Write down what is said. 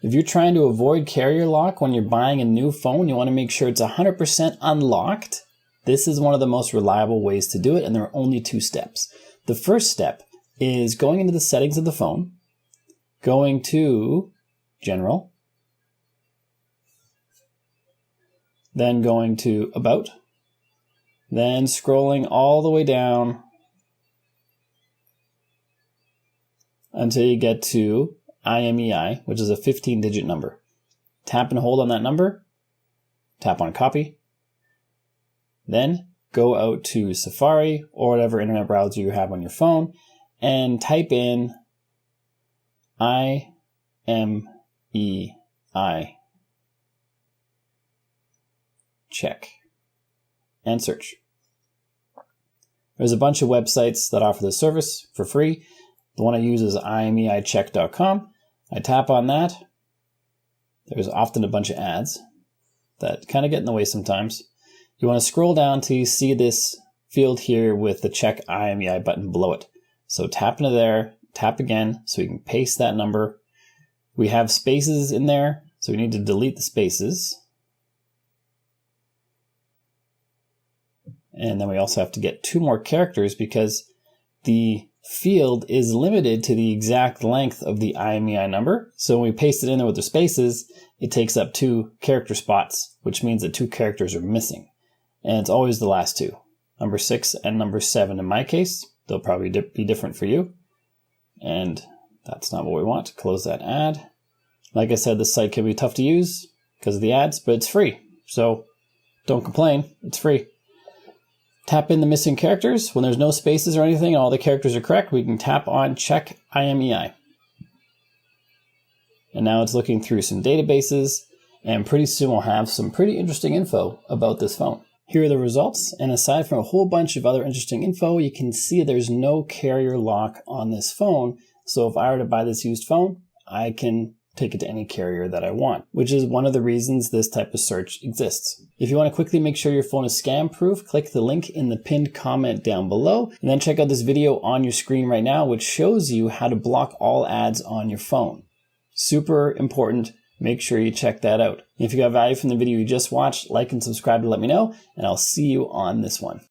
If you're trying to avoid carrier lock when you're buying a new phone, you want to make sure it's 100% unlocked. This is one of the most reliable ways to do it, and there are only 2 steps. The first step is going into the settings of the phone, going to General, then going to About, then scrolling all the way down until you get to IMEI, which is a 15-digit number. Tap and hold on that number, tap on copy, then go out to Safari or whatever internet browser you have on your phone and type in IMEI check and search. There's a bunch of websites that offer this service for free. The one I use is IMEIcheck.com. I tap on that. There's often a bunch of ads that kind of get in the way sometimes. You want to scroll down till you see this field here with the check IMEI button below it. So tap into there, tap again so you can paste that number. We have spaces in there, so we need to delete the spaces. And then we also have to get 2 more characters because the field is limited to the exact length of the IMEI number. So when we paste it in there with the spaces, it takes up 2 character spots, which means that 2 characters are missing. And it's always the last 2, number 6 and number 7 in my case. They'll probably be different for you. And that's not what we want. Close that ad. Like I said, this site can be tough to use because of the ads, but it's free. So don't complain, it's free. Tap in the missing characters. When there's no spaces or anything, and all the characters are correct, we can tap on Check IMEI. And now it's looking through some databases, and pretty soon we'll have some pretty interesting info about this phone. Here are the results, and aside from a whole bunch of other interesting info, you can see there's no carrier lock on this phone. So if I were to buy this used phone, I can take it to any carrier that I want, which is one of the reasons this type of search exists. If you want to quickly make sure your phone is scam proof, click the link in the pinned comment down below, and then check out this video on your screen right now, which shows you how to block all ads on your phone. Super important. Make sure you check that out. If you got value from the video you just watched, like and subscribe to let me know, and I'll see you on this one.